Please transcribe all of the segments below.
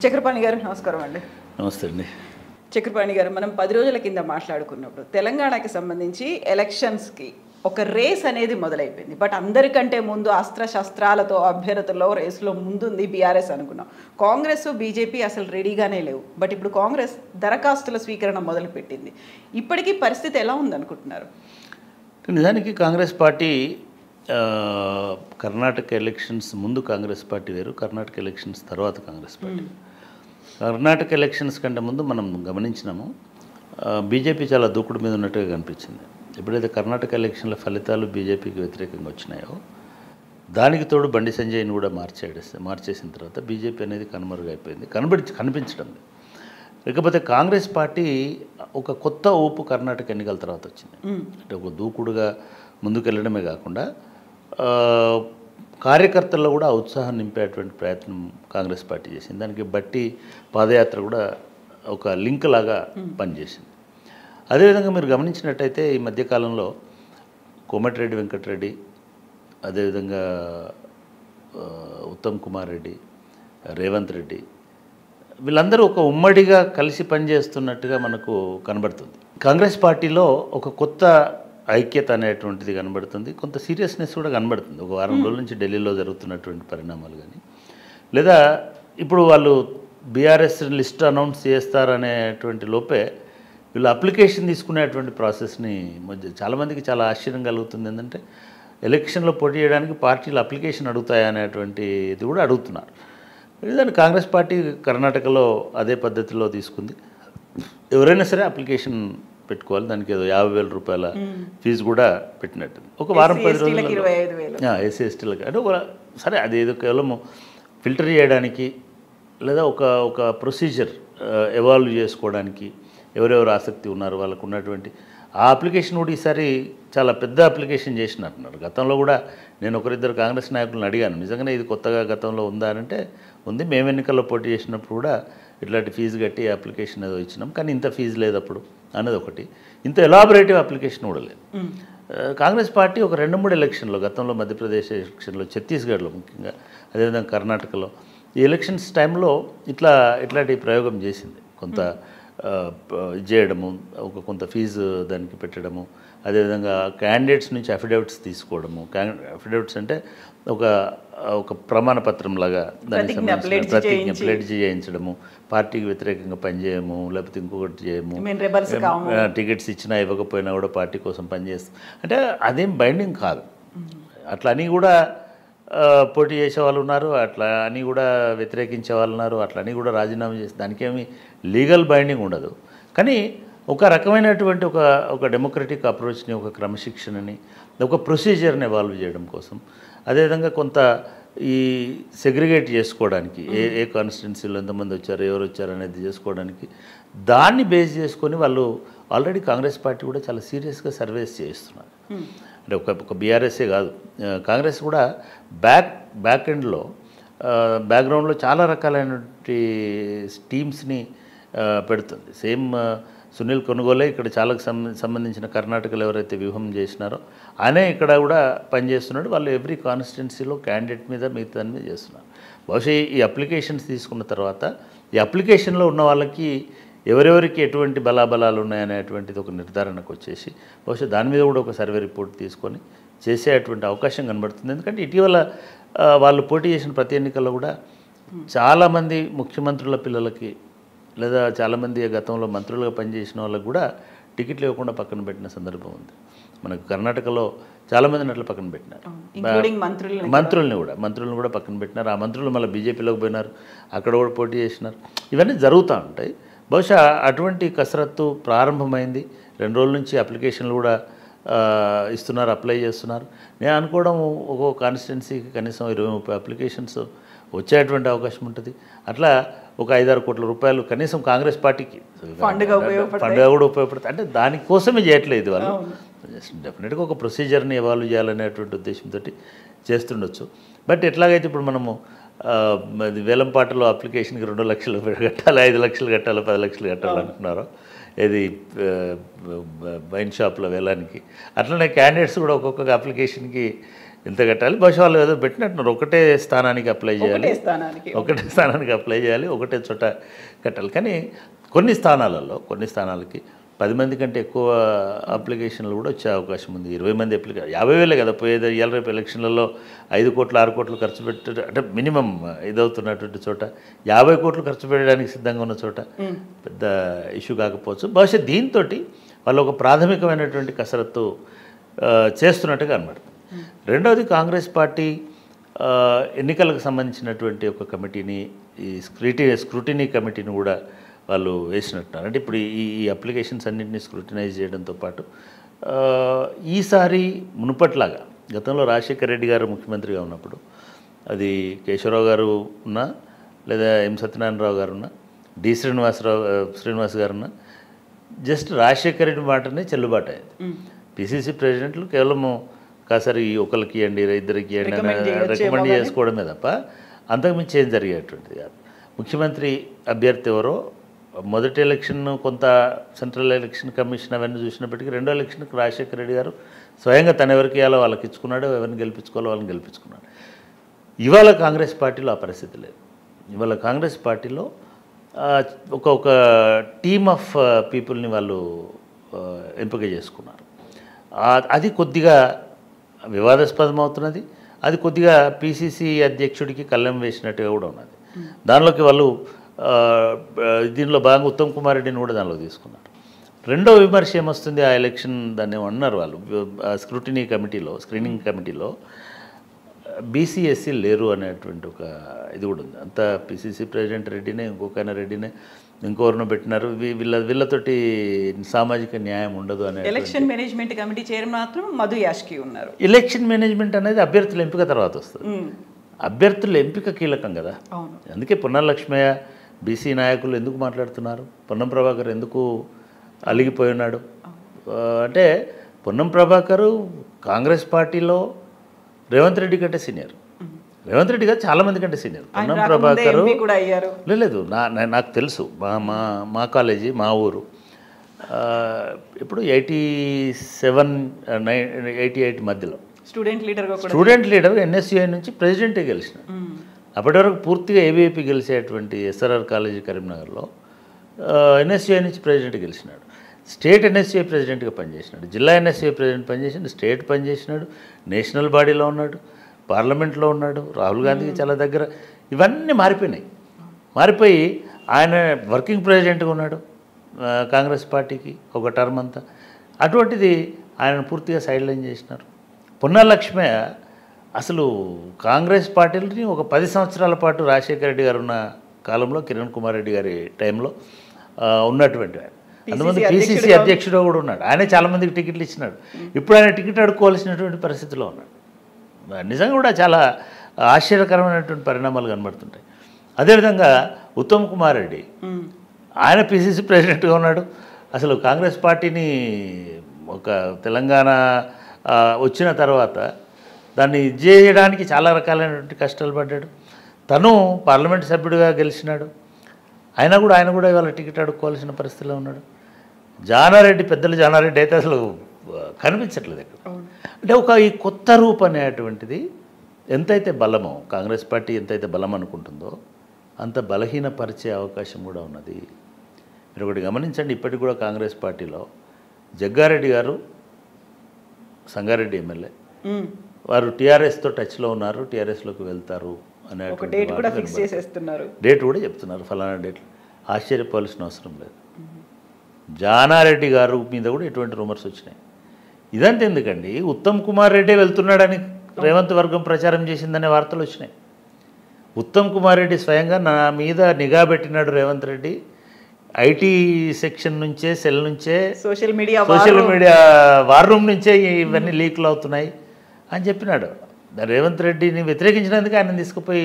చక్రపాణి గారు నమస్కారం అండి. నమస్తే అండి. చక్రపాణి గారు, మనం 10 రోజుల కింద మాట్లాడుకున్నప్పుడు తెలంగాణకి సంబంధించి ఎలక్షన్స్కి ఒక రేస్ అనేది మొదలైపోయింది. బట్ అందరికంటే ముందు అస్త్రశస్త్రాలతో అభ్యర్థుల్లో రేస్లో ముందుంది బీఆర్ఎస్ అనుకున్నాం. కాంగ్రెస్ బీజేపీ అసలు రెడీగానే లేవు. బట్ ఇప్పుడు కాంగ్రెస్ దరఖాస్తుల స్వీకరణ మొదలుపెట్టింది. ఇప్పటికీ పరిస్థితి ఎలా ఉందనుకుంటున్నారు? నిజానికి కాంగ్రెస్ పార్టీ కర్ణాటక ఎలక్షన్స్ ముందు కాంగ్రెస్ పార్టీ వేరు, కర్ణాటక ఎలక్షన్స్ తర్వాత కాంగ్రెస్ పార్టీ. కర్ణాటక ఎలక్షన్స్ కంటే ముందు మనం గమనించినాము, బీజేపీ చాలా దూకుడు మీద ఉన్నట్టుగా కనిపించింది. ఎప్పుడైతే కర్ణాటక ఎలక్షన్ల ఫలితాలు బీజేపీకి వ్యతిరేకంగా వచ్చినాయో దానికి తోడు బండి సంజయ్ని కూడా మార్చేసిన తర్వాత బీజేపీ అనేది కనుమరుగైపోయింది, కనిపించడం. లేకపోతే కాంగ్రెస్ పార్టీ ఒక కొత్త ఊపు కర్ణాటక ఎన్నికల తర్వాత వచ్చింది. అంటే ఒక దూకుడుగా ముందుకెళ్ళడమే కాకుండా కార్యకర్తల్లో కూడా ఉత్సాహం నింపేటువంటి ప్రయత్నం కాంగ్రెస్ పార్టీ చేసింది. దానికి బట్టి పాదయాత్ర కూడా ఒక లింక్ లాగా పనిచేసింది. అదేవిధంగా మీరు గమనించినట్టయితే ఈ మధ్యకాలంలో కోమటిరెడ్డి వెంకటరెడ్డి, అదేవిధంగా ఉత్తమ్ కుమార్ రెడ్డి, రేవంత్ రెడ్డి, వీళ్ళందరూ ఒక ఉమ్మడిగా కలిసి పనిచేస్తున్నట్టుగా మనకు కనబడుతుంది. కాంగ్రెస్ పార్టీలో ఒక కొత్త ఐక్యత అనేటువంటిది కనబడుతుంది, కొంత సీరియస్నెస్ కూడా కనబడుతుంది. ఒక వారం రోజుల నుంచి ఢిల్లీలో జరుగుతున్నటువంటి పరిణామాలు కానీ, లేదా ఇప్పుడు వాళ్ళు బీఆర్ఎస్ లిస్ట్ అనౌన్స్ చేస్తారనేటువంటి లోపే వీళ్ళు అప్లికేషన్ తీసుకునేటువంటి ప్రాసెస్ని చాలామందికి చాలా ఆశ్చర్యం కలుగుతుంది. ఏంటంటే ఎలక్షన్లో పోటీ చేయడానికి పార్టీలు అప్లికేషన్ అడుగుతాయా అనేటువంటి ఇది కూడా అడుగుతున్నారు. దాన్ని కాంగ్రెస్ పార్టీ కర్ణాటకలో అదే పద్ధతిలో తీసుకుంది. ఎవరైనా సరే అప్లికేషన్ పెట్టుకోవాలి, దానికి ఏదో 50,000 రూపాయల ఫీజు కూడా పెట్టినట్టు. ఒక వారం 10 రోజులు ఎస్సీ ఎస్టీలకి అంటే సరే అది ఏదో కేవలం ఫిల్టర్ చేయడానికి లేదా ఒక ప్రొసీజర్ ఎవాల్వ్ చేసుకోవడానికి ఎవరెవరు ఆసక్తి ఉన్నారు వాళ్ళకు ఉన్నటువంటి ఆ అప్లికేషన్ కూడా ఈసారి చాలా పెద్ద అప్లికేషన్ చేసినట్టున్నారు. గతంలో కూడా నేను ఒకరిద్దరు కాంగ్రెస్ నాయకులను అడిగాను, నిజంగానే ఇది కొత్తగా గతంలో ఉందా అంటే ఉంది, మేము ఎన్నికల్లో పోటీ చేసినప్పుడు కూడా ఇట్లాంటి ఫీజు కట్టి అప్లికేషన్ ఏదో ఇచ్చినాం, కానీ ఇంత ఫీజు లేదు అప్పుడు అనేది ఒకటి, ఇంత ఎలాబొరేటివ్ అప్లికేషన్ కూడా లేదు. కాంగ్రెస్ పార్టీ ఒక 2-3 ఎలక్షన్లో, గతంలో మధ్యప్రదేశ్ ఎలక్షన్లో, ఛత్తీస్గఢ్లో ముఖ్యంగా, అదేవిధంగా కర్ణాటకలో ఈ ఎలక్షన్స్ టైంలో ఇట్లాంటి ప్రయోగం చేసింది. కొంత చేయడము, కొంత ఫీజు దానికి పెట్టడము, అదేవిధంగా క్యాండిడేట్స్ నుంచి అఫిడవిట్స్ తీసుకోవడము. అఫిడవిట్స్ అంటే ఒక ప్రమాణ పత్రం లాగా దానికి ప్రతిజ్ఞ ప్లేట్ చేయించడము, పార్టీకి వ్యతిరేకంగా పనిచేయము, లేకపోతే ఇంకొకటి చేయము, టికెట్స్ ఇచ్చినా ఇవ్వకపోయినా కూడా పార్టీ కోసం పనిచేస్తాం అంటే అదేం బైండింగ్ కాదు. అట్లా అని కూడా పోటీ చేసే వాళ్ళు ఉన్నారు, అట్లా అని కూడా వ్యతిరేకించే వాళ్ళు ఉన్నారు, అట్లా అని కూడా రాజీనామా చేసి దానికేమీ లీగల్ బైండింగ్ ఉండదు. కానీ ఒక రకమైనటువంటి ఒక డెమోక్రటిక్ అప్రోచ్ని, ఒక క్రమశిక్షణని, ఒక ప్రొసీజర్ని ఎవాల్వ్ చేయడం కోసం, అదేవిధంగా కొంత ఈ సెగ్రిగేట్ చేసుకోవడానికి ఏ కాన్స్టిట్యున్సీలో ఎంతమంది వచ్చారు, ఎవరు వచ్చారు అనేది చేసుకోవడానికి దాన్ని బేస్ చేసుకొని వాళ్ళు ఆల్రెడీ కాంగ్రెస్ పార్టీ కూడా చాలా సీరియస్గా సర్వేస్ చేయిస్తున్నారు. అంటే ఒక బీఆర్ఎస్ఏ కాదు, కాంగ్రెస్ కూడా బ్యాక్ ఎండ్లో బ్యాక్గ్రౌండ్లో చాలా రకాలైనటువంటి టీమ్స్ని పెడుతుంది. సేమ్ సునీల్ కొనుగోలే ఇక్కడ చాలా సంబంధించిన కర్ణాటకలో ఎవరైతే వ్యూహం చేసినారో ఆయనే ఇక్కడ కూడా పనిచేస్తున్నాడు. వాళ్ళు ఎవ్రీ కాన్స్టిట్యున్సీలో క్యాండిడేట్ మీద మిగతా దాని మీద చేస్తున్నారు. బహుశా ఈ అప్లికేషన్స్ తీసుకున్న తర్వాత ఈ అప్లికేషన్లో ఉన్న వాళ్ళకి ఎవరెవరికి ఎటువంటి బలాబలాలు ఉన్నాయనేటువంటిది ఒక నిర్ధారణకు వచ్చేసి బహుశా దాని మీద కూడా ఒక సర్వే రిపోర్ట్ తీసుకొని చేసేటువంటి అవకాశం కనబడుతుంది. ఎందుకంటే ఇటీవల వాళ్ళు పోటీ చేసిన ప్రతి ఎన్నికల్లో కూడా చాలామంది ముఖ్యమంత్రుల పిల్లలకి లేదా చాలామంది గతంలో మంత్రులుగా పనిచేసిన వాళ్ళకి కూడా టికెట్లు ఇవ్వకుండా పక్కన పెట్టిన సందర్భం ఉంది. మనకు కర్ణాటకలో చాలామందిని అట్లా పక్కన పెట్టినారు, మంత్రులను కూడా పక్కన పెట్టినారు. ఆ మంత్రులు మళ్ళీ బీజేపీలోకి పోయినారు, అక్కడ కూడా పోటీ చేసినారు. ఇవన్నీ జరుగుతూ ఉంటాయి. బహుశా అటువంటి కసరత్తు ప్రారంభమైంది. 2 రోజుల నుంచి అప్లికేషన్లు కూడా ఇస్తున్నారు, అప్లై చేస్తున్నారు. నేను అనుకోవడం ఒక్కో కాన్స్టిట్యున్సీకి కనీసం 20-30 అప్లికేషన్స్ వచ్చేటువంటి అవకాశం ఉంటుంది. అట్లా ఒక 5-6 కోట్ల రూపాయలు కనీసం కాంగ్రెస్ పార్టీకి ఫండ్గా కూడా ఉపయోగపడుతుంది. అంటే దానికోసమే చేయట్లేదు వాళ్ళు, డెఫినెట్గా ఒక ప్రొసీజర్ని ఎవాల్వ్ చేయాలనేటువంటి ఉద్దేశంతో చేస్తుండొచ్చు. బట్ ఎట్లాగైతే ఇప్పుడు మనము వేలంపాటలో అప్లికేషన్కి 2 లక్షలు కట్టాలి, 5 లక్షలు కట్టాలి, 10 లక్షలు కట్టాలి అనుకున్నారో ఇది వైన్ షాప్లో వేలానికి, అట్లనే క్యాండిడేట్స్ కూడా ఒక్కొక్క అప్లికేషన్కి ఎంత కట్టాలి, బహుశా వాళ్ళు ఏదో పెట్టినట్టున్నారు ఒకటే స్థానానికి అప్లై చేయాలి, ఒకటే స్థానానికి అప్లై చేయాలి, ఒకటే చోట కట్టాలి. కానీ కొన్ని స్థానాలకి 10 మంది కంటే ఎక్కువ అప్లికేషన్లు కూడా వచ్చే అవకాశం ఉంది. 20 మంది 50,000 కదా పోయేది. ఇవాళ రేపు ఎలక్షన్లలో 5 కోట్లు 6 కోట్లు ఖర్చు పెట్ట అంటే మినిమం ఇదవుతున్నటువంటి చోట 50 కోట్లు ఖర్చు పెట్టడానికి సిద్ధంగా ఉన్న చోట పెద్ద ఇష్యూ కాకపోవచ్చు. బహుశా దీంతో వాళ్ళు ఒక ప్రాథమికమైనటువంటి కసరత్తు చేస్తున్నట్టుగా అన్నమాట. రెండవది కాంగ్రెస్ పార్టీ ఎన్నికలకు సంబంధించినటువంటి ఒక కమిటీని, ఈ స్క్రూటినీ కమిటీని కూడా వాళ్ళు వేసినట్టున్నారు. అంటే ఇప్పుడు ఈ అప్లికేషన్స్ అన్నింటినీ స్క్రూటినైజ్ చేయడంతో పాటు ఈసారి మునుపట్లాగా గతంలో రాజశేఖర రెడ్డి గారు ముఖ్యమంత్రిగా ఉన్నప్పుడు అది కేశవరావు గారు ఉన్నా లేదా ఎం సత్యనారాయణరావు గారు ఉన్నా డి శ్రీనివాస్ గారు ఉన్నా జస్ట్ రాజశేఖర రెడ్డి మాటనే చెల్లుబాటు అయింది. పిసిసి ప్రెసిడెంట్లు కేవలము కాసారి ఒకరికి ఇవ్వండి, ఇద్దరికి ఇవ్వండి అని రికమెండ్ చేసుకోవడమే తప్ప అంతకుమించి ఏం జరిగేటువంటిది కాదు. ముఖ్యమంత్రి అభ్యర్థి ఎవరో మొదటి ఎలక్షన్ కొంత సెంట్రల్ ఎలక్షన్ కమిషన్ అవన్నీ చూసినప్పటికీ రెండో ఎలక్షన్కి రాజశేఖర రెడ్డి గారు స్వయంగా తను ఎవరికి ఇవ్వాలో వాళ్ళకి ఇచ్చుకున్నాడు, ఎవరిని గెలిపించుకోవాలో వాళ్ళని గెలిపించుకున్నాడు. ఇవాళ కాంగ్రెస్ పార్టీలో ఆ పరిస్థితి లేదు. ఇవాళ కాంగ్రెస్ పార్టీలో ఒక టీమ్ ఆఫ్ పీపుల్ని వాళ్ళు ఎంపిక చేసుకున్నారు. అది కొద్దిగా వివాదాస్పదం అవుతున్నది. అది కొద్దిగా పిసిసి అధ్యక్షుడికి కళ్ళెం వేసినట్టుగా కూడా ఉన్నది. దానిలోకి వాళ్ళు దీనిలో భాగంగా ఉత్తమ్ కుమార్ రెడ్డిని కూడా దానిలో తీసుకున్నారు. రెండో విమర్శ ఏమొస్తుంది, ఆ ఎలక్షన్ దాన్ని అన్నారు వాళ్ళు స్క్రూటినీ కమిటీలో, స్క్రీనింగ్ కమిటీలో బీసీఎస్సీ లేరు అనేటువంటి ఒక ఇది కూడా ఉంది. అంతా పిసిసి ప్రెసిడెంట్ రెడ్డినే, ఇంకొక రెడ్డినే, ఇంకోరిని పెట్టినారు. వీళ్ళతోటి సామాజిక న్యాయం ఉండదు అనే. ఎలక్షన్ మేనేజ్మెంట్ కమిటీ చైర్మన్ మాత్రం మధు యాష్కి ఉన్నారు. ఎలక్షన్ మేనేజ్మెంట్ అనేది అభ్యర్థుల ఎంపిక తర్వాత వస్తుంది. అభ్యర్థుల ఎంపిక కీలకం కదా. అందుకే పొన్నాల లక్ష్మయ్య బీసీ నాయకులు ఎందుకు మాట్లాడుతున్నారు, పొన్నం ప్రభాకర్ ఎందుకు అలిగిపోయి ఉన్నాడు అంటే పొన్నం ప్రభాకరు కాంగ్రెస్ పార్టీలో రేవంత్ రెడ్డి కంటే సీనియర్. రేవంత్ రెడ్డి గారు చాలామంది కంటే సీనియర్. పొన్నం ప్రభాకర్ లేదు, నాకు తెలుసు. మా కాలేజీ మా ఊరు ఇప్పుడు 87-88 మధ్యలో స్టూడెంట్ లీడర్ ఎన్ఎస్యుఐ నుంచి ప్రెసిడెంటే గెలిచినాడు. అప్పటి వరకు పూర్తిగా ఏబీఐపీ గెలిచేటువంటి ఎస్ఆర్ఆర్ కాలేజీ కరీంనగర్లో ఎన్ఎస్యుఐ నుంచి ప్రెసిడెంట్ గెలిచినాడు. స్టేట్ ఎన్ఎస్యుఐ ప్రెసిడెంట్గా పనిచేసినాడు, జిల్లా ఎన్ఎస్యుఐ ప్రెసిడెంట్ పనిచేసినాడు, స్టేట్ పనిచేసినాడు, నేషనల్ బాడీలో ఉన్నాడు, పార్లమెంట్లో ఉన్నాడు, రాహుల్ గాంధీకి చాలా దగ్గర. ఇవన్నీ మారిపోయి ఆయన వర్కింగ్ ప్రెసిడెంట్గా ఉన్నాడు కాంగ్రెస్ పార్టీకి ఒక టర్మ్ అంతా. అటువంటిది ఆయనను పూర్తిగా సైడ్ లైన్ చేసినారు. పొన్నాల లక్ష్మయ్య అసలు కాంగ్రెస్ పార్టీని ఒక 10 సంవత్సరాల పాటు రాజశేఖర రెడ్డి గారు ఉన్న కాలంలో, కిరణ్ కుమార్ రెడ్డి గారి టైంలో ఉన్నటువంటి ఆయన. అంతమంది పిసిసి అధ్యక్షుడు కూడా ఉన్నాడు. ఆయనే చాలామందికి టికెట్లు ఇచ్చినాడు. ఇప్పుడు ఆయన టికెట్ అడుక్కోవాల్సినటువంటి పరిస్థితిలో ఉన్నాడు. నిజంగా కూడా చాలా ఆశ్చర్యకరమైనటువంటి పరిణామాలు కనబడుతుంటాయి. అదేవిధంగా ఉత్తమ్ కుమార్ రెడ్డి ఆయన పిసిసి ప్రెసిడెంట్గా ఉన్నాడు. అసలు కాంగ్రెస్ పార్టీని ఒక తెలంగాణ వచ్చిన తర్వాత దాన్ని చేయడానికి చాలా రకాలైనటువంటి కష్టాలు పడ్డాడు. తను పార్లమెంట్ సభ్యుడిగా గెలిచినాడు. ఆయన కూడా ఇవాళ టికెట్ అడుక్కోవాల్సిన పరిస్థితిలో ఉన్నాడు. పెద్దలు జానారెడ్డి అయితే అసలు కనిపించట్లేదు ఇక్కడ. అంటే ఈ కొత్త రూపు అనేటువంటిది ఎంతైతే బలమో, కాంగ్రెస్ పార్టీ ఎంతైతే బలం అనుకుంటుందో అంత బలహీనపరిచే అవకాశం కూడా ఉన్నది. మీరు ఒకటి గమనించండి, ఇప్పటికి కూడా కాంగ్రెస్ పార్టీలో జగ్గారెడ్డి గారు, సంగారెడ్డి ఎమ్మెల్యే, వారు టీఆర్ఎస్తో టచ్లో ఉన్నారు, టీఆర్ఎస్లోకి వెళ్తారు అనే డేట్ కూడా చెప్తున్నారు. ఫలానా డేట్లు. ఆశ్చర్యపోవాల్సిన అవసరం లేదు. జానారెడ్డి గారు మీద కూడా ఎటువంటి రూమర్స్ వచ్చినాయి. ఇదంతా ఎందుకండి, ఉత్తమ్ కుమార్ రెడ్డి వెళ్తున్నాడని రేవంత్ వర్గం ప్రచారం చేసిందనే వార్తలు వచ్చినాయి. ఉత్తమ్ కుమార్ రెడ్డి స్వయంగా నా మీద నిఘా పెట్టినాడు రేవంత్ రెడ్డి, ఐటీ సెక్షన్ నుంచే, సెల్ నుంచే, సోషల్ మీడియా వార్ రూమ్ నుంచే ఇవన్నీ లీక్లు అవుతున్నాయి అని చెప్పినాడు. రేవంత్ రెడ్డిని వ్యతిరేకించినందుకు ఆయన తీసుకుపోయి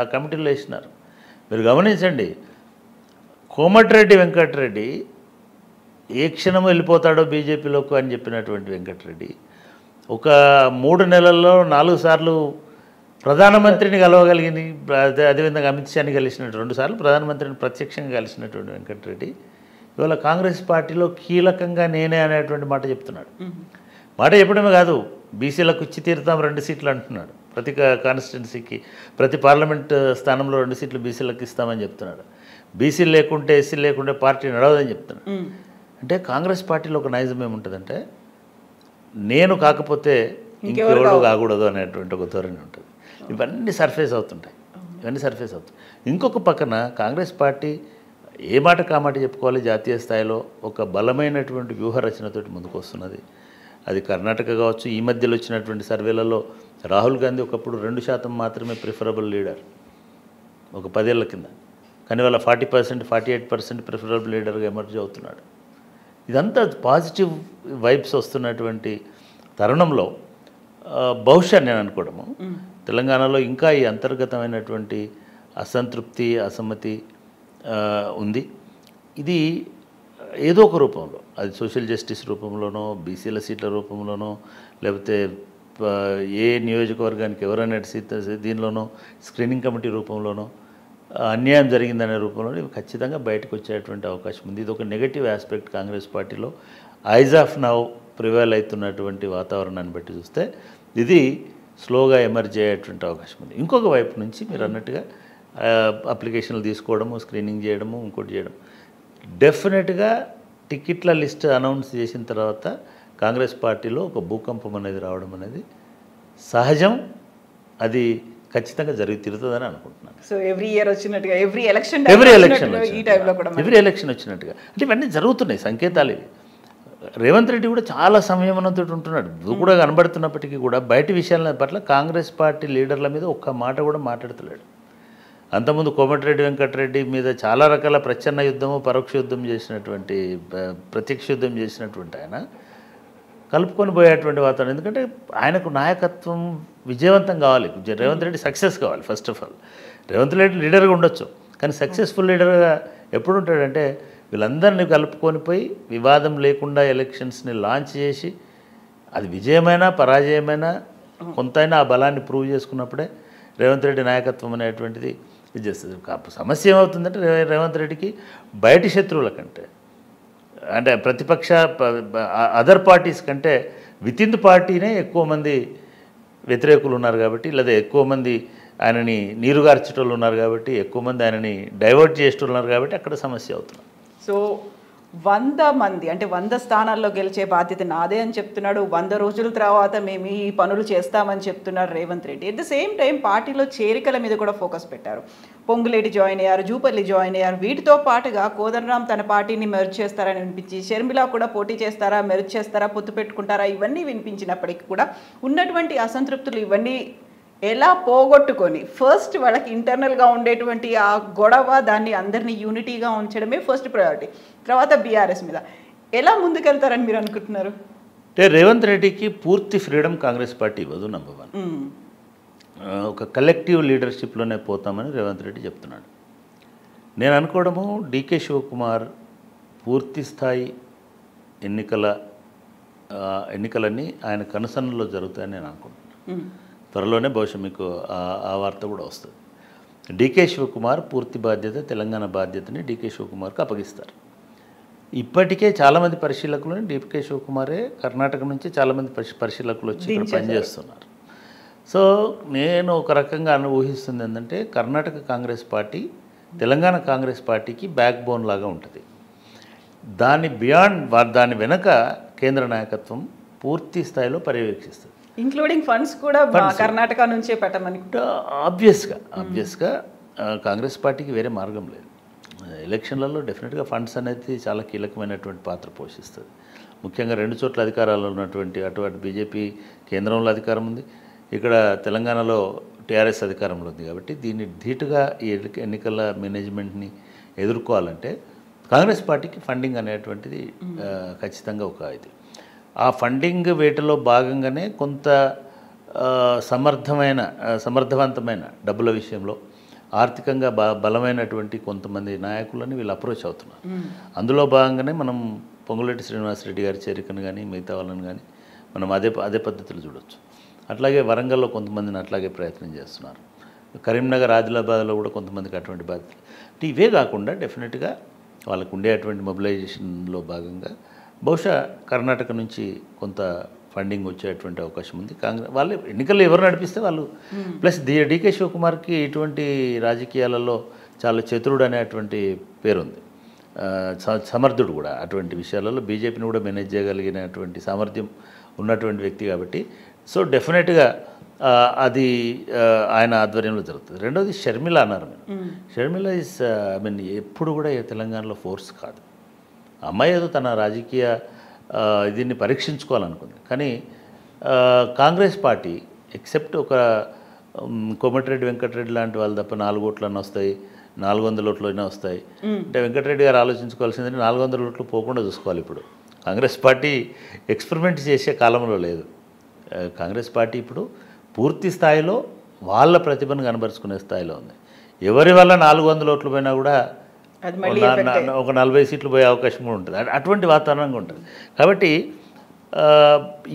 ఆ కమిటీలో వేసినారు. మీరు గమనించండి, కోమటిరెడ్డి వెంకటరెడ్డి ఏ క్షణం వెళ్ళిపోతాడో బీజేపీలోకి అని చెప్పినటువంటి వెంకటరెడ్డి ఒక 3 నెలల్లో 4 సార్లు ప్రధానమంత్రిని కలవగలిగింది. అదేవిధంగా అమిత్ షాని కలిసినట్టు 2 సార్లు ప్రధానమంత్రిని ప్రత్యక్షంగా కలిసినటువంటి వెంకటరెడ్డి ఇవాళ కాంగ్రెస్ పార్టీలో కీలకంగా నేనే అనేటువంటి మాట చెప్తున్నాడు. మాట చెప్పడమే కాదు, బీసీలకు ఇచ్చి తీరుతాం 2 సీట్లు అంటున్నాడు. ప్రతి కాన్స్టిట్యున్సీకి ప్రతి పార్లమెంట్ స్థానంలో 2 సీట్లు బీసీలకు ఇస్తామని చెప్తున్నాడు. బీసీలు లేకుంటే ఎస్సీలు లేకుంటే పార్టీ నడవదని చెప్తున్నాడు. అంటే కాంగ్రెస్ పార్టీలో ఒక నైజం ఏముంటుందంటే నేను కాకపోతే ఇంకెవరో కాకూడదు అనేటువంటి ఒక ధోరణి ఉంటుంది. ఇవన్నీ సర్ఫేస్ అవుతుంటాయి. ఇంకొక పక్కన కాంగ్రెస్ పార్టీ ఏ మాట కామాట చెప్పుకోవాలి, జాతీయ స్థాయిలో ఒక బలమైనటువంటి వ్యూహ రచనతోటి ముందుకు వస్తున్నది. అది కర్ణాటక కావచ్చు. ఈ మధ్యలో వచ్చినటువంటి సర్వేలలో రాహుల్ గాంధీ ఒకప్పుడు 2% మాత్రమే ప్రిఫరబుల్ లీడర్ ఒక 10 ఏళ్ల కింద, కానీ వాళ్ళ 40%, 48% ప్రిఫరబుల్ లీడర్గా ఎమర్జ్ అవుతున్నాడు. ఇదంతా పాజిటివ్ వైబ్స్ వస్తున్నటువంటి తరుణంలో బహుశా నేను అనుకోవడము తెలంగాణలో ఇంకా ఈ అంతర్గతమైనటువంటి అసంతృప్తి, అసమ్మతి ఉంది. ఇది ఏదో ఒక రూపంలో, అది సోషల్ జస్టిస్ రూపంలోనో, బీసీల సీట్ల రూపంలోనో, లేకపోతే ఏ నియోజకవర్గానికి ఎవరైనా సీట్ దీనిలోనో, స్క్రీనింగ్ కమిటీ రూపంలోనో అన్యాయం జరిగిందనే రూపంలో ఇవి ఖచ్చితంగా బయటకు వచ్చేటువంటి అవకాశం ఉంది. ఇది ఒక నెగటివ్ ఆస్పెక్ట్ కాంగ్రెస్ పార్టీలో ఐజ్ ఆఫ్ నౌ ప్రివైల్ అవుతున్నటువంటి వాతావరణాన్ని బట్టి చూస్తే ఇది స్లోగా ఎమర్జ్ అయ్యేటువంటి అవకాశం ఉంది. ఇంకొక వైపు నుంచి మీరు అన్నట్టుగా అప్లికేషన్లు తీసుకోవడము, స్క్రీనింగ్ చేయడము, ఇంకోటి చేయడం, డెఫినెట్గా టికెట్ల లిస్ట్ అనౌన్స్ చేసిన తర్వాత కాంగ్రెస్ పార్టీలో ఒక భూకంపం అనేది రావడం అనేది సహజం. అది ఖచ్చితంగా జరిగి తీరుతుందని అనుకుంటున్నాను. సో ఎవ్రీ ఇయర్ వచ్చినట్టుగా, ఎవ్రీ ఎలక్షన్ వచ్చినట్టుగా అంటే ఇవన్నీ జరుగుతున్నాయి సంకేతాలు ఇవి. రేవంత్ రెడ్డి కూడా చాలా సంయమనంతో ఉంటున్నాడు. ఇది కూడా కనబడుతున్నప్పటికీ కూడా బయటి విషయాల పట్ల కాంగ్రెస్ పార్టీ లీడర్ల మీద ఒక్క మాట కూడా మాట్లాడతలేడు. అంతకుముందు కోమటిరెడ్డి వెంకటరెడ్డి మీద చాలా రకాల ప్రచ్ఛన్న యుద్ధము, పరోక్ష యుద్ధం చేసినటువంటి, ప్రత్యక్ష యుద్ధం చేసినటువంటి ఆయన కలుపుకొని పోయేటువంటి వాతావరణం. ఎందుకంటే ఆయనకు నాయకత్వం విజయవంతం కావాలి, రేవంత్ రెడ్డి సక్సెస్ కావాలి. First of all Revanth Reddy లీడర్గా ఉండొచ్చు, కానీ సక్సెస్ఫుల్ లీడర్గా ఎప్పుడు ఉంటాడంటే వీళ్ళందరినీ కలుపుకొని పోయి వివాదం లేకుండా ఎలక్షన్స్ని లాంచ్ చేసి అది విజయమైనా పరాజయమైనా కొంతైనా ఆ బలాన్ని ప్రూవ్ చేసుకున్నప్పుడే రేవంత్ రెడ్డి నాయకత్వం అనేటువంటిది ఇది చేస్తుంది. సమస్య ఏమవుతుందంటే రేవంత్ రెడ్డికి బయటి శత్రువుల కంటే, అంటే ప్రతిపక్ష అదర్ పార్టీస్ కంటే విత్ ఇన్ ది పార్టీనే ఎక్కువ మంది వ్యతిరేకులు ఉన్నారు కాబట్టి, లేదా ఎక్కువ మంది ఆయనని నీరుగార్చేటోళ్ళు ఉన్నారు కాబట్టి, ఎక్కువ మంది ఆయనని డైవర్ట్ చేసేటోళ్ళు ఉన్నారు కాబట్టి అక్కడ సమస్య అవుతున్నారు. సో 100 మంది అంటే 100 స్థానాల్లో గెలిచే బాధ్యత నాదే అని చెప్తున్నాడు. 100 రోజుల తర్వాత మేము ఈ పనులు చేస్తామని చెప్తున్నారు Revanth Reddy. At the same time పార్టీలో చేరికల మీద కూడా ఫోకస్ పెట్టారు. పొంగులేటి జాయిన్ అయ్యారు, జూపల్లి జాయిన్ అయ్యారు. వీటితో పాటుగా కోదండరాం తన పార్టీని మెర్జ్ చేస్తారని వినిపించి, షర్మిల కూడా పోటీ చేస్తారా, మెర్జ్ చేస్తారా, పొత్తు పెట్టుకుంటారా, ఇవన్నీ వినిపించినప్పటికీ కూడా ఉన్నటువంటి అసంతృప్తులు ఇవన్నీ ఎలా పోగొట్టుకొని ఫస్ట్ వాళ్ళకి ఇంటర్నల్గా ఉండేటువంటి ఆ గొడవ, దాన్ని అందరినీ యూనిటీగా ఉంచడమే ఫస్ట్ ప్రయారిటీ. తర్వాత బీఆర్ఎస్ మీద ఎలా ముందుకెళ్తారని మీరు అనుకుంటున్నారు? అంటే రేవంత్ రెడ్డికి పూర్తి ఫ్రీడమ్ కాంగ్రెస్ పార్టీ ఇవ్వదు. నంబర్ 1, ఒక కలెక్టివ్ లీడర్షిప్లోనే పోతామని రేవంత్ రెడ్డి చెప్తున్నాడు. నేను అనుకోవడము డీకే శివకుమార్ పూర్తి స్థాయి ఎన్నికలన్నీ ఆయన కనుసన్నలో జరుగుతాయని నేను అనుకుంటున్నాను. త్వరలోనే బహుశా మీకు ఆ వార్త కూడా వస్తుంది. డీకే శివకుమార్ పూర్తి బాధ్యత, తెలంగాణ బాధ్యతని డీకే శివకుమార్కి అప్పగిస్తారు. ఇప్పటికే చాలామంది పరిశీలకులు డీకే శివకుమారే కర్ణాటక నుంచి చాలామంది పరిశీలకులు వచ్చి ఇక్కడ పనిచేస్తున్నారు. సో నేను ఒక రకంగా ఊహిస్తుంది ఏంటంటే కర్ణాటక కాంగ్రెస్ పార్టీ తెలంగాణ కాంగ్రెస్ పార్టీకి బ్యాక్ బోన్ లాగా ఉంటుంది. దాని దాని వెనక కేంద్ర నాయకత్వం పూర్తి స్థాయిలో పర్యవేక్షిస్తుంది, ఇంక్లూడింగ్ ఫండ్స్ కూడా కర్ణాటక నుంచే పెట్టమని. ఆబ్వియస్గా కాంగ్రెస్ పార్టీకి వేరే మార్గం లేదు. ఎలక్షన్లలో డెఫినెట్గా ఫండ్స్ అనేది చాలా కీలకమైనటువంటి పాత్ర పోషిస్తుంది. ముఖ్యంగా 2 చోట్ల అధికారాలు ఉన్నటువంటి అటు బీజేపీ కేంద్రంలో అధికారం ఉంది, ఇక్కడ తెలంగాణలో టీఆర్ఎస్ అధికారంలో ఉంది. కాబట్టి దీన్ని ధీటుగా ఈ ఎన్నికల మేనేజ్మెంట్ని ఎదుర్కోవాలంటే కాంగ్రెస్ పార్టీకి ఫండింగ్ అనేటువంటిది ఖచ్చితంగా ఒక ఇది. ఆ ఫండింగ్ వేటలో భాగంగానే కొంత సమర్థవంతమైన డబ్బుల విషయంలో ఆర్థికంగా బలమైనటువంటి కొంతమంది నాయకులని వీళ్ళు అప్రోచ్ అవుతున్నారు. అందులో భాగంగానే మనం పొంగులేటి శ్రీనివాసరెడ్డి గారి చేరికను కానీ మిగతా వాళ్ళని కానీ మనం అదే పద్ధతులు చూడొచ్చు. అట్లాగే వరంగల్లో కొంతమందిని అట్లాగే ప్రయత్నం చేస్తున్నారు. కరీంనగర్, ఆదిలాబాద్లో కూడా కొంతమందికి అటువంటి బాధ్యతలు. అంటే ఇవే కాకుండా డెఫినెట్గా వాళ్ళకు ఉండేటువంటి మొబిలైజేషన్లో భాగంగా బహుశా కర్ణాటక నుంచి కొంత ఫండింగ్ వచ్చేటువంటి అవకాశం ఉంది. కాంగ్రెస్ వాళ్ళు ఎన్నికల్లో ఎవరు నడిపిస్తే వాళ్ళు, ప్లస్ డీకే శివకుమార్కి ఇటువంటి రాజకీయాలలో చాలా చతురుడు అనేటువంటి పేరుంది, సమర్థుడు కూడా అటువంటి విషయాలలో. బీజేపీని కూడా మేనేజ్ చేయగలిగినటువంటి సామర్థ్యం ఉన్నటువంటి వ్యక్తి కాబట్టి సో డెఫినెట్గా అది ఆయన ఆధ్వర్యంలో జరుగుతుంది. రెండవది షర్మిల అన్నారు మీరు. షర్మిల ఇస్ ఐ మీన్ ఎప్పుడు కూడా తెలంగాణలో ఫోర్స్ కాదు. అమ్మాయి ఏదో తన రాజకీయ దీన్ని పరీక్షించుకోవాలనుకుంది. కానీ కాంగ్రెస్ పార్టీ ఎక్సెప్ట్ ఒక కోమటిరెడ్డి వెంకటరెడ్డి లాంటి వాళ్ళు తప్ప 4 ఓట్లన్నా వస్తాయి, 400 ఓట్లైనా వస్తాయి. అంటే వెంకటరెడ్డి గారు ఆలోచించుకోవాల్సిందని 400 ఓట్లు పోకుండా చూసుకోవాలి. ఇప్పుడు కాంగ్రెస్ పార్టీ ఎక్స్పెరిమెంట్ చేసే కాలంలో లేదు. కాంగ్రెస్ పార్టీ ఇప్పుడు పూర్తి స్థాయిలో వాళ్ళ ప్రతిభను కనబరుచుకునే స్థాయిలో ఉంది. ఎవరి వల్ల 400 ఓట్లు పోయినా కూడా ఒక 40 సీట్లు పోయే అవకాశం కూడా ఉంటుంది. అటువంటి వాతావరణంగా ఉంటుంది. కాబట్టి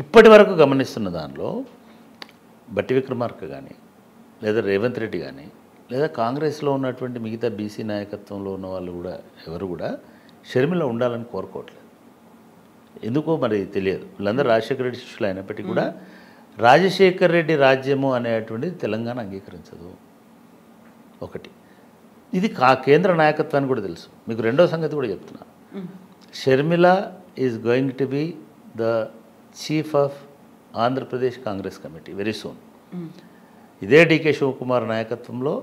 ఇప్పటి వరకు గమనిస్తున్న దానిలో బట్టి విక్రమార్క కానీ లేదా రేవంత్ రెడ్డి కానీ లేదా కాంగ్రెస్లో ఉన్నటువంటి మిగతా బీసీ నాయకత్వంలో ఉన్న వాళ్ళు కూడా ఎవరు కూడా షర్మిల ఉండాలని కోరుకోవట్లేదు. ఎందుకో మరి తెలియదు. వీళ్ళందరూ రాజశేఖర రెడ్డి శిష్యులు అయినప్పటికీ కూడా రాజశేఖర రెడ్డి రాజ్యము అనేటువంటిది తెలంగాణ అంగీకరించదు. ఒకటి ఇది కేంద్ర నాయకత్వానికి కూడా తెలుసు. మీకు రెండో సంగతి కూడా చెప్తున్నా. Sharmila is going to be the chief of Andhra Pradesh Congress committee very soon. ఇదే డీకే శివకుమార్ నాయకత్వంలో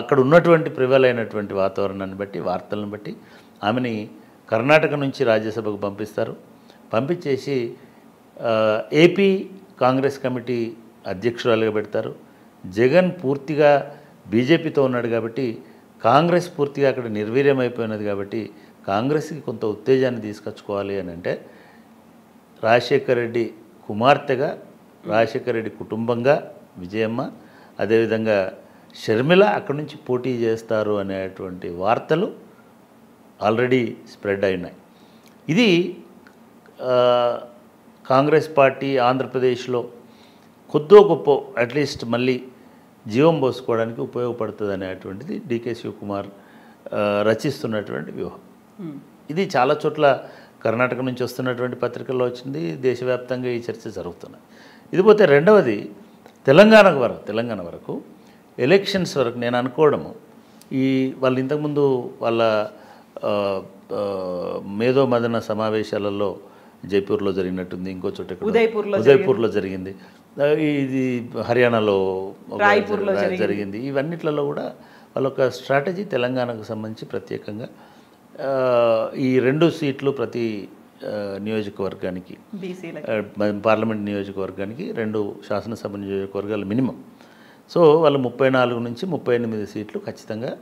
అక్కడ ఉన్నటువంటి ప్రివల్ అయినటువంటి వాతావరణాన్ని బట్టి, వార్తలను బట్టి ఆమెని కర్ణాటక నుంచి రాజ్యసభకు పంపిస్తారు. పంపించేసి ఏపీ కాంగ్రెస్ కమిటీ అధ్యక్షురాలుగా పెడతారు. జగన్ పూర్తిగా బీజేపీతో ఉన్నాడు కాబట్టి కాంగ్రెస్ పూర్తిగా అక్కడ నిర్వీర్యమైపోయినది కాబట్టి కాంగ్రెస్కి కొంత ఉత్తేజాన్ని తీసుకొచ్చుకోవాలి అని అంటే రాజశేఖర రెడ్డి కుమార్తెగా, రాజశేఖర రెడ్డి కుటుంబంగా విజయమ్మ, అదేవిధంగా షర్మిల అక్కడి నుంచి పోటీ చేస్తారు అనేటువంటి వార్తలు ఆల్రెడీ స్ప్రెడ్ అయినాయి. ఇది కాంగ్రెస్ పార్టీ ఆంధ్రప్రదేశ్లో కొద్దో గొప్ప అట్లీస్ట్ మళ్ళీ జీవం పోసుకోవడానికి ఉపయోగపడుతుంది అనేటువంటిది డీకే శివకుమార్ రచిస్తున్నటువంటి వ్యూహం. ఇది చాలా చోట్ల కర్ణాటక నుంచి వస్తున్నటువంటి పత్రికల్లో వచ్చింది. దేశవ్యాప్తంగా ఈ చర్చ జరుగుతున్నాయి. ఇది పోతే రెండవది తెలంగాణ వరకు ఎలక్షన్స్ వరకు నేను అనుకోవడము వాళ్ళు ఇంతకుముందు వాళ్ళ మేధో మదన సమావేశాలలో జైపూర్లో జరిగినట్టుంది, ఇంకో చోట ఉదయపూర్లో జరిగింది, ఇది హర్యానాలో జరిగింది. ఇవన్నిట్లలో కూడా వాళ్ళ ఒక స్ట్రాటజీ తెలంగాణకు సంబంధించి ప్రత్యేకంగా ఈ 2 సీట్లు ప్రతి నియోజకవర్గానికి, పార్లమెంట్ నియోజకవర్గానికి 2 శాసనసభ నియోజకవర్గాలు మినిమం. సో వాళ్ళు 34 నుంచి 38 సీట్లు ఖచ్చితంగా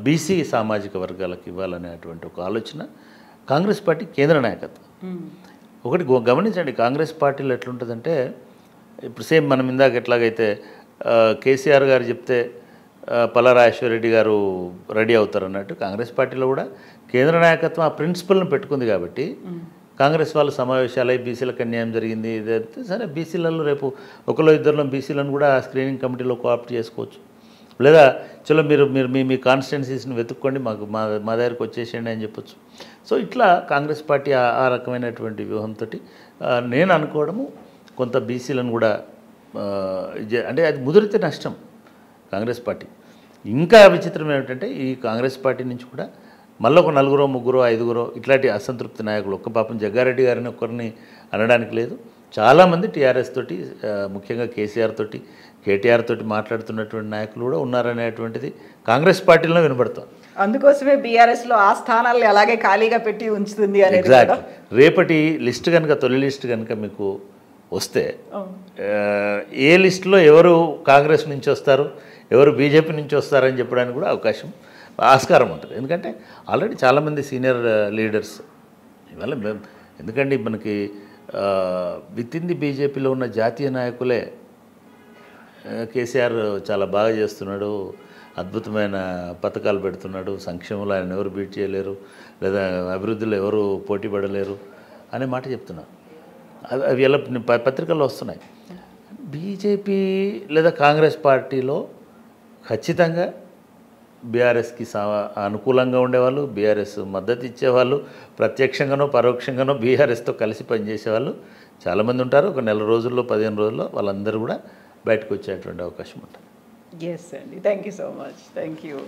బీసీ సామాజిక వర్గాలకు ఇవ్వాలనేటువంటి ఒక ఆలోచన కాంగ్రెస్ పార్టీ కేంద్ర నాయకత్వం. ఒకటి గమనించండి, కాంగ్రెస్ పార్టీలో ఎట్లుంటుందంటే ఇప్పుడు సేమ్ మనం ఇందాక ఎట్లాగైతే కేసీఆర్ గారు చెప్తే పల్లారాజేశ్వరరెడ్డి గారు రెడీ అవుతారు అన్నట్టు కాంగ్రెస్ పార్టీలో కూడా కేంద్ర నాయకత్వం ఆ ప్రిన్సిపల్ని పెట్టుకుంది కాబట్టి కాంగ్రెస్ వాళ్ళు సమావేశాలై బీసీలకు అన్యాయం జరిగింది ఇదైతే సరే బీసీలలో రేపు ఒకలో ఇద్దరిలో బీసీలను కూడా స్క్రీనింగ్ కమిటీలో కోఆప్ట్ చేసుకోవచ్చు. లేదా చలో మీరు మీ కాన్స్టిట్యున్సీస్ని వెతుక్కోండి, మా దగ్గరికి వచ్చేసేయండి అని చెప్పొచ్చు. సో ఇట్లా కాంగ్రెస్ పార్టీ ఆ రకమైనటువంటి వ్యూహంతో నేను అనుకోవడము కొంత బీసీలను కూడా అంటే అది ముదిరితే నష్టం కాంగ్రెస్ పార్టీ. ఇంకా విచిత్రం ఏమిటంటే ఈ కాంగ్రెస్ పార్టీ నుంచి కూడా మళ్ళీ ఒక 4, 3, 5 ఇట్లాంటి అసంతృప్తి నాయకులు, ఒక్క పాపం జగ్గారెడ్డి గారిని ఒక్కరిని అనడానికి లేదు, చాలామంది టీఆర్ఎస్ తోటి ముఖ్యంగా కేసీఆర్ తోటి కేటీఆర్ తోటి మాట్లాడుతున్నటువంటి నాయకులు కూడా ఉన్నారనేటువంటిది కాంగ్రెస్ పార్టీలో వినబడుతుంది. అందుకోసమే బీఆర్ఎస్లో ఆ స్థానాలను అలాగే ఖాళీగా పెట్టి ఉంచుతుంది అనేది. ఎగ్జాక్ట్. రేపటి లిస్ట్ కనుక తొలి లిస్ట్ కనుక మీకు వస్తే ఏ లిస్టులో ఎవరు కాంగ్రెస్ నుంచి వస్తారు, ఎవరు బీజేపీ నుంచి వస్తారని చెప్పడానికి కూడా ఆస్కారం ఉంటుంది. ఎందుకంటే ఆల్రెడీ చాలామంది సీనియర్ లీడర్స్ ఇవాళ ఎందుకండి మనకి విత్ ఇన్ ది బీజేపీలో ఉన్న జాతీయ నాయకులే కేసీఆర్ చాలా బాగా చేస్తున్నాడు, అద్భుతమైన పథకాలు పెడుతున్నాడు, సంక్షేమంలో ఆయన ఎవరు బీట్ చేయలేరు, లేదా అభివృద్ధిలో ఎవరు పోటీ పడలేరు అనే మాట చెప్తున్నారు. అవి ఎలా పత్రికల్లో వస్తున్నాయి. బీజేపీ లేదా కాంగ్రెస్ పార్టీలో ఖచ్చితంగా బీఆర్ఎస్కి అనుకూలంగా ఉండేవాళ్ళు, బీఆర్ఎస్ మద్దతు ఇచ్చేవాళ్ళు, ప్రత్యక్షంగానో పరోక్షంగానో బీఆర్ఎస్తో కలిసి పనిచేసేవాళ్ళు చాలామంది ఉంటారు. ఒక నెల రోజుల్లో 15 రోజుల్లో వాళ్ళందరూ కూడా బయటకు వచ్చేటువంటి అవకాశం ఉంటుంది. ఎస్ అండి, thank you so much. Thank you.